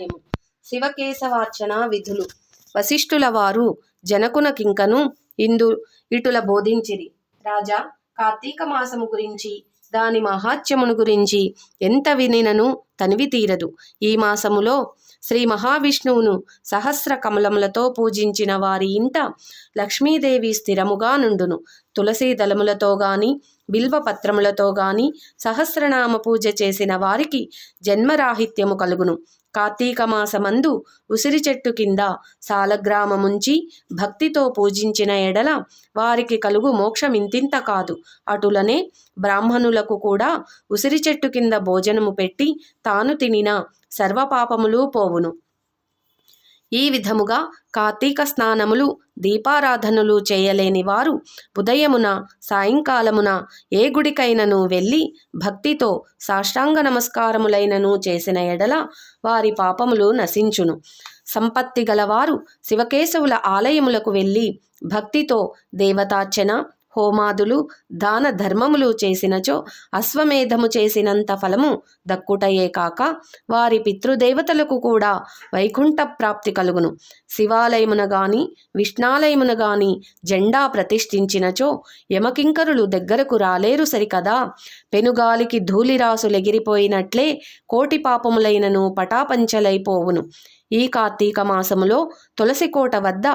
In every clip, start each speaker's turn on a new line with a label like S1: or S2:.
S1: అధ్యాయము. శివకేశవార్చన విధులు. వశిష్ఠుల వారు జనకునకింకను ఇటుల బోధించిరి. రాజా, కార్తీక మాసము గురించి దాని మహాత్మ్యమును గురించి ఎంత వినినను తనివి తీరదు. ఈ మాసములో శ్రీ మహావిష్ణువును సహస్ర కమలములతో పూజించిన వారి ఇంట లక్ష్మీదేవి స్థిరముగా నుండును. తులసీ దళములతో గాని బిల్వపత్రములతో గాని సహస్రనామ పూజ చేసిన వారికి జన్మరాహిత్యము కలుగును. కార్తీక మాసమందు ఉసిరి చెట్టు కింద సాలగ్రామముంచి భక్తితో పూజించిన ఎడల వారికి కలుగు మోక్షమింతింత కాదు. అటులనే బ్రాహ్మణులకు కూడా ఉసిరి చెట్టు కింద భోజనము పెట్టి తాను తినిన సర్వపాపములు పోవును. ఈ విధముగా కార్తీక స్నానములు దీపారాధనలు చేయలేని వారు ఉదయమున సాయంకాలమున ఏ గుడికైనను వెళ్ళి భక్తితో సాష్టాంగ నమస్కారములైనను చేసిన ఎడల వారి పాపములు నశించును. సంపత్తి గలవారు శివకేశవుల ఆలయములకు వెళ్ళి భక్తితో దేవతార్చన హోమాదులు దాన ధర్మములు చేసినచో అశ్వమేధము చేసినంత ఫలము దక్కుటయే కాక వారి పితృదేవతలకు కూడా వైకుంఠ ప్రాప్తి కలుగును. శివాలయమున గాని విష్ణాలయమున గాని జెండా ప్రతిష్ఠించినచో యమకింకరులు దగ్గరకు రాలేరు సరికదా. పెనుగాలికి ధూళిరాసులెగిరిపోయినట్లే కోటి పాపములైనను పటాపంచలైపోవును. ఈ కార్తీక మాసములో తులసికోట వద్ద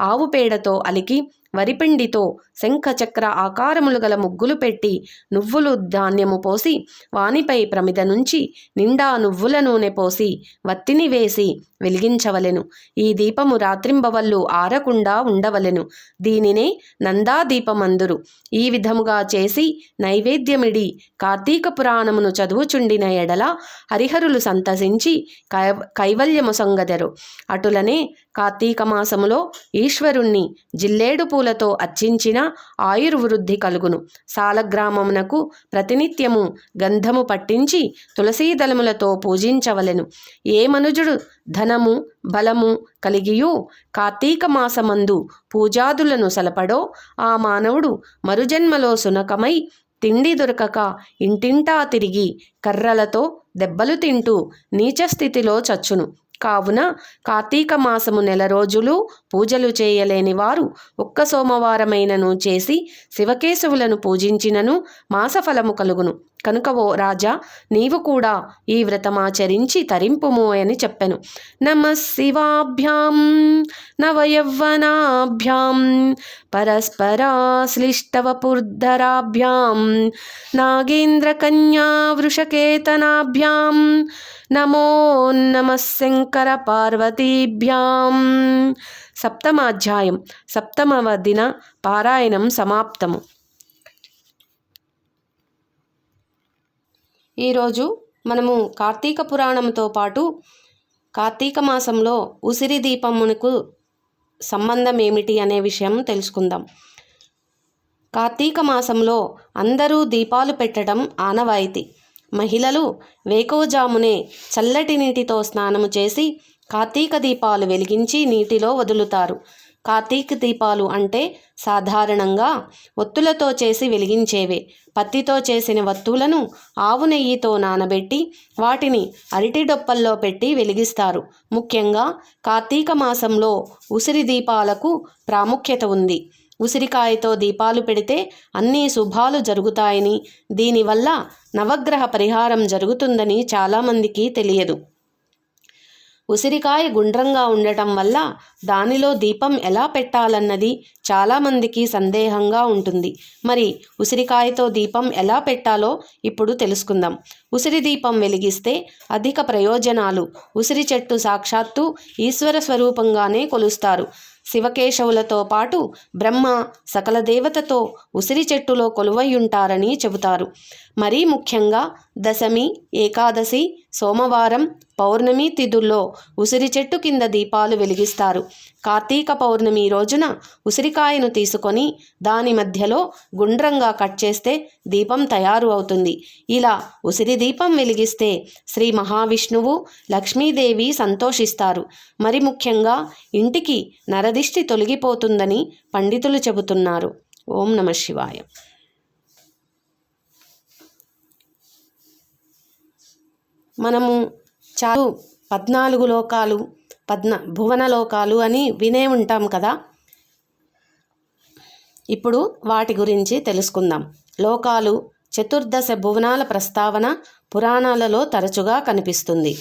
S1: ఆవు పేడతో అలికి వరిపిండితో శంఖచక్ర ఆకారములు గల ముగ్గులు పెట్టి నువ్వులు ధాన్యము పోసి వానిపై ప్రమిద నుంచి నిండా నువ్వుల నూనె పోసి వత్తిని వేసి వెలిగించవలెను. ఈ దీపము రాత్రింబవళ్ళు ఆరకుండా ఉండవలెను. దీనినే నందాదీపమందురు. ఈ విధముగా చేసి నైవేద్యమిడి కార్తీక పురాణమును చదువుచుండిన ఎడల హరిహరులు సంతసించి కైవల్యము సొంగదెరు. అటులనే కార్తీక మాసములో ఈశ్వరుణ్ణి జిల్లేడు పూలతో అర్చించిన ఆయుర్వృద్ధి కలుగును. సాలగ్రామమునకు ప్రతినిత్యము గంధము పట్టించి తులసీదళములతో పూజించవలెను. ఏ మనుజుడు ధనము బలము కలిగియూ కార్తీక మాసమందు పూజాదులను సలపడో ఆ మానవుడు మరుజన్మలో సునకమై తిండి దొరకక ఇంటింటా తిరిగి కర్రలతో దెబ్బలు తింటూ నీచస్థితిలో చచ్చును. కావున కార్తీక మాసము నెల రోజులు పూజలు చేయలేని వారు ఒక్క సోమవారమైనను చేసి శివకేశవులను పూజించినను మాసఫలము కలుగును. కనుక ఓ రాజా, నీవు కూడా ఈ వ్రతమాచరించి తరింపుము అని చెప్పెను. నమః శివాభ్యాం నవయవ్వనాభ్యాం పరస్పరాశ్లిష్టవపుర్ధరాభ్యాం నాగేంద్రకన్యా వృషకేతనాభ్యాం నమో నమః శంకర పార్వతీభ్యాం. సప్తమాధ్యాయం. సప్తమవ దిన పారాయణం సమాప్తము. ఈరోజు మనము కార్తీక పురాణంతో పాటు కార్తీక మాసంలో ఉసిరి దీపమునకు సంబంధం ఏమిటి అనే విషయం తెలుసుకుందాం. కార్తీక మాసంలో అందరూ దీపాలు పెట్టడం ఆనవాయితీ. మహిళలు వేకువజామునే చల్లటి నీటితో స్నానము చేసి కార్తీక దీపాలు వెలిగించి నీటిలో వదులుతారు. కార్తీక దీపాలు అంటే సాధారణంగా ఒత్తులతో చేసి వెలిగించేవే. పత్తితో చేసిన వత్తులను ఆవు నెయ్యితో నానబెట్టి వాటిని అరటి డొప్పల్లో పెట్టి వెలిగిస్తారు. ముఖ్యంగా కార్తీక మాసంలో ఉసిరి దీపాలకు ప్రాముఖ్యత ఉంది. ఉసిరికాయతో దీపాలు పెడితే అన్ని శుభాలు జరుగుతాయని, దీనివల్ల నవగ్రహ పరిహారం జరుగుతుందని చాలామందికి తెలియదు. ఉసిరికాయ గుండ్రంగా ఉండటం వల్ల దానిలో దీపం ఎలా పెట్టాలన్నది చాలామందికి సందేహంగా ఉంటుంది. మరి ఉసిరికాయతో దీపం ఎలా పెట్టాలో ఇప్పుడు తెలుసుకుందాం. ఉసిరి దీపం వెలిగిస్తే అధిక ప్రయోజనాలు. ఉసిరి చెట్టు సాక్షాత్తు ఈశ్వర స్వరూపంగానే కొలుస్తారు. శివకేశవులతో పాటు బ్రహ్మ సకల దేవతతో ఉసిరి చెట్టులో కొలువయ్యుంటారని చెబుతారు. మరీ ముఖ్యంగా దశమి, ఏకాదశి, సోమవారం, పౌర్ణమి తిథుల్లో ఉసిరి చెట్టు కింద దీపాలు వెలిగిస్తారు. కార్తీక పౌర్ణమి రోజున ఉసిరికాయను తీసుకొని దాని మధ్యలో గుండ్రంగా కట్ చేస్తే దీపం తయారు అవుతుంది. ఇలా ఉసిరి దీపం వెలిగిస్తే శ్రీ మహావిష్ణువు, లక్ష్మీదేవి సంతోషిస్తారు. మరి ముఖ్యంగా ఇంటికి నరదిష్టి తొలగిపోతుందని పండితులు చెబుతున్నారు. ఓం నమః శివాయ. మనము చాలు 14 లోకాలు, భువనలోకాలు అని వినే ఉంటాం కదా. ఇప్పుడు వాటి గురించి తెలుసుకుందాం. లోకాలు, చతుర్దశ భువనాల ప్రస్తావన పురాణాలలో తరచుగా కనిపిస్తుంది.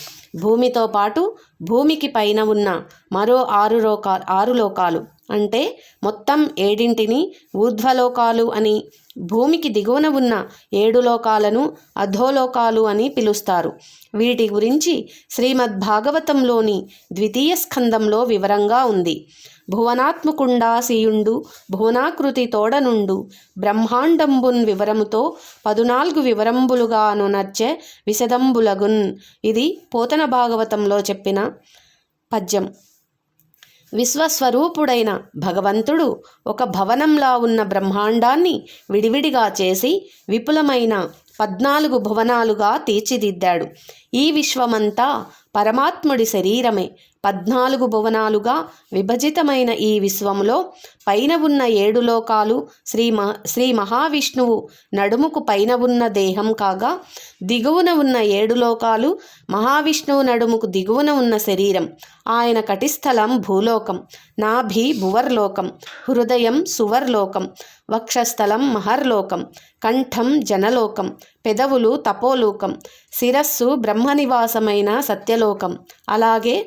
S1: భూమితో పాటు భూమికి పైన ఉన్న మరో 6 లోకాలు అంటే మొత్తం 7ంటిని ఊర్ధ్వలోకాలు అని, భూమికి దిగువన ఉన్న 7 లోకాలను అధోలోకాలు అని పిలుస్తారు. వీటి గురించి శ్రీమద్భాగవతంలోని 2వ స్కందంలో వివరంగా ఉంది. భువనాత్మకుండాసీయుండు భువనాకృతి తోడనుండు బ్రహ్మాండంబున్ వివరముతో 14 వివరంబులుగాను నర్చె విశదంబులగున్. ఇది పోతన భాగవతంలో చెప్పిన పద్యం. విశ్వస్వరూపుడైన భగవంతుడు ఒక భవనంలా ఉన్న బ్రహ్మాండాన్ని విడివిడిగా చేసి విపులమైన 14 భువనాలుగా తీర్చిదిద్దాడు. ఈ విశ్వమంతా పరమాత్ముడి శరీరమే. 14 భువనాలుగా విభజితమైన ఈ విశ్వములో పైన ఉన్న 7 లోకాలు శ్రీ మహావిష్ణువు నడుముకు పైన ఉన్న దేహం కాగా, దిగువన ఉన్న 7 లోకాలు మహావిష్ణువు నడుముకు దిగువన ఉన్న శరీరం. ఆయన కటిస్థలం భూలోకం, నాభి భువర్లోకం, హృదయం సువర్లోకం, వక్షస్థలం మహర్లోకం, కంఠం జనలోకం, పెదవులు తపోలోకం, శిరస్సు బ్రహ్మనివాసమైన సత్యలోకం. అలాగే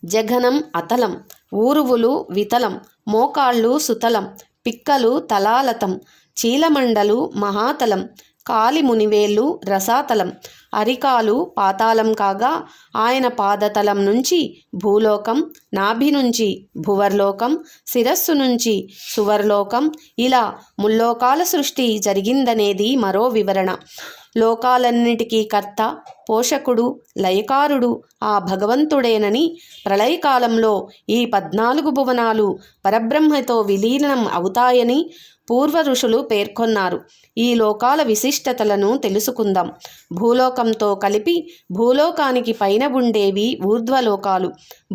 S1: జఘనం అతలం, ఊరువులు వితలం, మోకాళ్ళు సుతలం, పిక్కలు తలాలతం, చీలమండలు మహాతలం, కాలి మునివేళ్ళు రసాతలం, అరికాలు పాతాళం కాగా ఆయన పాదతలం నుంచి భూలోకం, నాభి నుంచి భువర్లోకం, శిరస్సు నుంచి సువర్లోకం, ఇలా ముల్లోకాల సృష్టి జరిగిందనేది మరో వివరణ. లోకాలన్నిటికీ కర్త, పోషకుడు, లయకారుడు ఆ భగవంతుడేనని, ప్రళయకాలంలో ఈ 14 భువనాలు పరబ్రహ్మతో విలీనం అవుతాయని పూర్వ ఋషులు పేర్కొన్నారు. ఈ లోకాల విశిష్టతలను తెలుసుకుందాం. భూలోకంతో కలిపి భూలోకానికి పైన ఉండేవి ఊర్ధ్వలోకాలు.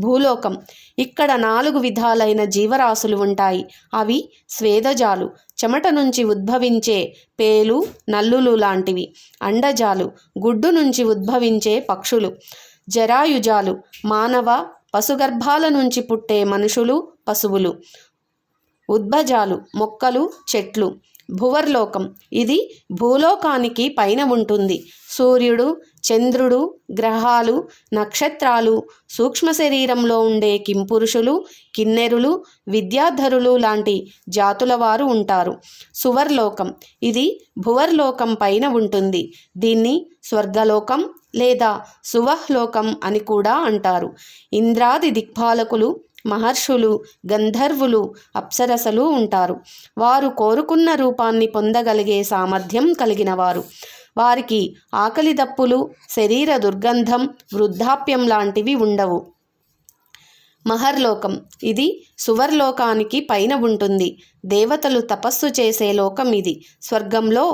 S1: భూలోకం, ఇక్కడ 4 విధాలైన జీవరాశులు ఉంటాయి. అవి స్వేదజాలు, చెమట నుంచి ఉద్భవించే పేలు, నల్లులు లాంటివి. అండజాలు, గుడ్డు నుంచి ఉద్భవించే పక్షులు. జరాయుజాలు, మానవ పశుగర్భాల నుంచి పుట్టే మనుషులు, పశువులు. ఉద్భజాలు, మొక్కలు, చెట్లు. భువర్లోకం, ఇది భూలోకానికి పైన ఉంటుంది. సూర్యుడు, చంద్రుడు, గ్రహాలు, నక్షత్రాలు, సూక్ష్మ శరీరంలో ఉండే కింపురుషులు, కిన్నెరులు, విద్యాధరులు లాంటి జాతుల వారు ఉంటారు. సువర్లోకం, ఇది భువర్లోకం పైన ఉంటుంది. దీన్ని స్వర్గలోకం లేదా సువహ్లోకం అని కూడా అంటారు. ఇంద్రాది దిక్పాలకులు, మహర్షులు, గంధర్వులు, అప్సరసలు ఉంటారు. వారు కోరుకున్న రూపాన్ని పొందగలిగే సామర్థ్యం కలిగిన వారు. వారికి ఆకలి దప్పులు, శరీర దుర్గంధం, వృద్ధాప్యం లాంటివి ఉండవు. మహర్లోకం, ఇది సువర్లోకానికి పైన ఉంటుంది. దేవతలు తపస్సు చేసే లోకం ఇది. స్వర్గంలో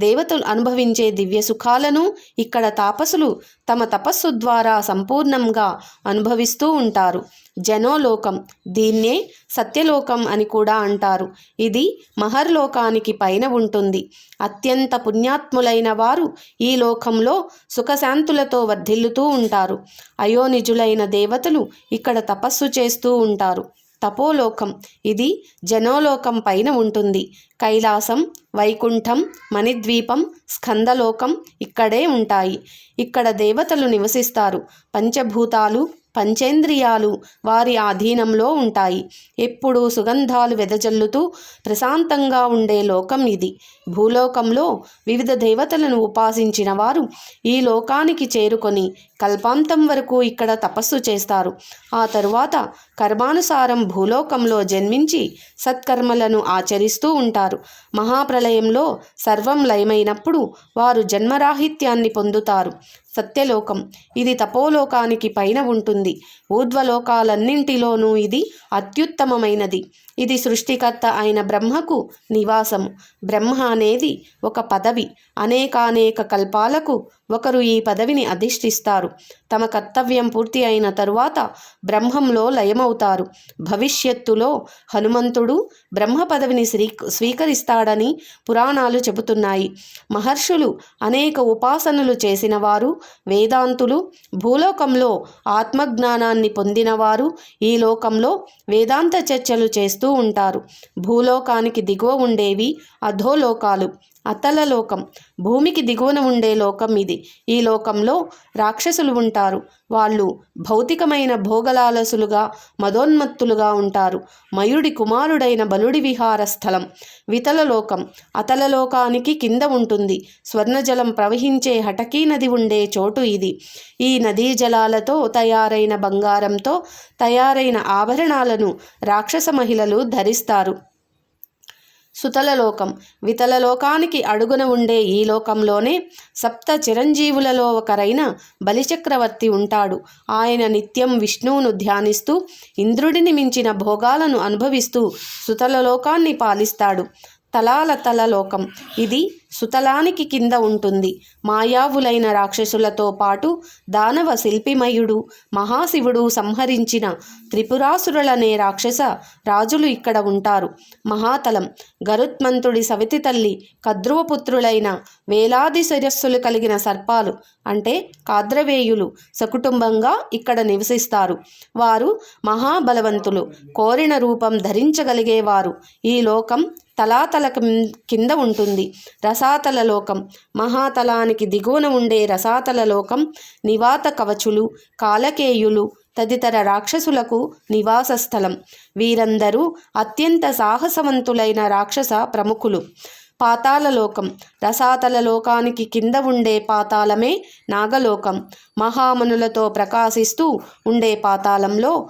S1: దేవతలు అనుభవించే దివ్య సుఖాలను ఇక్కడ తాపసులు తమ తపస్సు ద్వారా సంపూర్ణంగా అనుభవిస్తూ ఉంటారు. జనోలోకం, దీన్నే సత్యలోకం అని కూడా అంటారు. ఇది మహర్లోకానికి పైన ఉంటుంది. అత్యంత పుణ్యాత్ములైన వారు ఈ లోకంలో సుఖశాంతులతో వర్ధిల్లుతూ ఉంటారు. అయోనిజులైన దేవతలు ఇక్కడ తపస్సు చేస్తూ ఉంటారు. తపోలోకం, ఇది జనోలోకం పైన ఉంటుంది. కైలాసం, వైకుంఠం, మణిద్వీపం, స్కందలోకం ఇక్కడే ఉంటాయి. ఇక్కడ దేవతలు నివసిస్తారు. పంచభూతాలు, పంచేంద్రియాలు వారి ఆధీనంలో ఉంటాయి. ఎప్పుడూ సుగంధాలు వెదజల్లుతూ ప్రశాంతంగా ఉండే లోకం ఇది. భూలోకంలో వివిధ దేవతలను ఉపాసించిన వారు ఈ లోకానికి చేరుకొని కల్పాంతం వరకు ఇక్కడ తపస్సు చేస్తారు. ఆ తరువాత కర్మానుసారం భూలోకంలో జన్మించి సత్కర్మలను ఆచరిస్తూ ఉంటారు. మహాప్రళయంలో సర్వం లయమైనప్పుడు వారు జన్మరాహిత్యాన్ని పొందుతారు. సత్యలోకం, ఇది తపోలోకానికి పైన ఉంటుంది. ఊర్ధ్వలోకాలన్నింటిలోనూ ఇది అత్యుత్తమమైనది. ఇది సృష్టికర్త అయిన బ్రహ్మకు నివాసము. బ్రహ్మ అనేది ఒక పదవి. అనేకానేక కల్పాలకు ఒకరు ఈ పదవిని అధిష్ఠిస్తారు. తమ కర్తవ్యం పూర్తి అయిన తరువాత బ్రహ్మంలో లయమవుతారు. భవిష్యత్తులో హనుమంతుడు బ్రహ్మ పదవిని స్వీకరిస్తాడని పురాణాలు చెబుతున్నాయి. మహర్షులు, అనేక ఉపాసనలు చేసిన వారు, వేదాంతులు, భూలోకంలో ఆత్మజ్ఞానాన్ని పొందినవారు ఈ లోకంలో వేదాంత చర్చలు చేస్తూ ఉంటారు. భూలోకానికి దిగువ ఉండేవి అధోలోకాలు, అతలలోకం. భూమికి దిగువన ఉండే లోకం ఇది. ఈ లోకంలో రాక్షసులు ఉంటారు. వాళ్ళు భౌతికమైన భోగలాలసులుగా, మదోన్మత్తులుగా ఉంటారు. మయుడి కుమారుడైన బలుడి విహార స్థలం వితలలోకం. అతలలోకానికి కింద ఉంటుంది. స్వర్ణజలం ప్రవహించే హఠకీ నది ఉండే చోటు ఇది. ఈ నదీ జలాలతో తయారైన బంగారంతో తయారైన ఆభరణాలను రాక్షస మహిళలు ధరిస్తారు. సుతలలోకం. వితలలోకానికి అడుగున ఉండే ఈ లోకంలోనే సప్త చిరంజీవులలో ఒకరైన బలిచక్రవర్తి ఉంటాడు. ఆయన నిత్యం విష్ణువును ధ్యానిస్తూ ఇంద్రుడిని మించిన భోగాలను అనుభవిస్తూ సుతలలోకాన్ని పాలిస్తాడు. తలాలతలలోకం. ఇది సుతలానికి కింద ఉంటుంది. మాయావులైన రాక్షసులతో పాటు దానవ శిల్పిమయుడు, మహాశివుడు సంహరించిన త్రిపురాసురులనే రాక్షస రాజులు ఇక్కడ ఉంటారు. మహాతలం. గరుత్మంతుడి సవితి తల్లి కద్రువపుత్రులైన వేలాది శిరస్సులు కలిగిన సర్పాలు అంటే కాద్రవేయులు సకుటుంబంగా ఇక్కడ నివసిస్తారు. వారు మహాబలవంతులు, కోరిన రూపం ధరించగలిగేవారు. ఈ లోకం తలాతల కింద ఉంటుంది. రసాతల లోకం. మహాతలానికి దిగువన ఉండే రసాతల లోకం నివాత కవచులు, కాలకేయులు తదితర రాక్షసులకు నివాస స్థలం. వీరందరూ అత్యంత సాహసవంతులైన రాక్షస ప్రముఖులు. పాతాళలోకం. రసాతల లోకానికి కింద ఉండే పాతాళమే నాగలోకం. మహామునులతో ప్రకాశిస్తూ ఉండే పాతాళంలో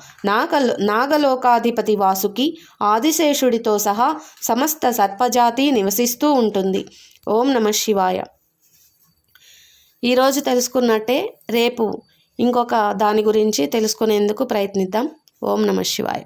S1: నాగలోకాధిపతి వాసుకి, ఆదిశేషుడితో సహా సమస్త సర్పజాతి నివసిస్తూ ఉంటుంది. ఓం నమః శివాయ. ఈరోజు తెలుసుకున్నట్టే రేపు ఇంకొక దాని గురించి తెలుసుకునేందుకు ప్రయత్నిద్దాం. ఓం నమః శివాయ.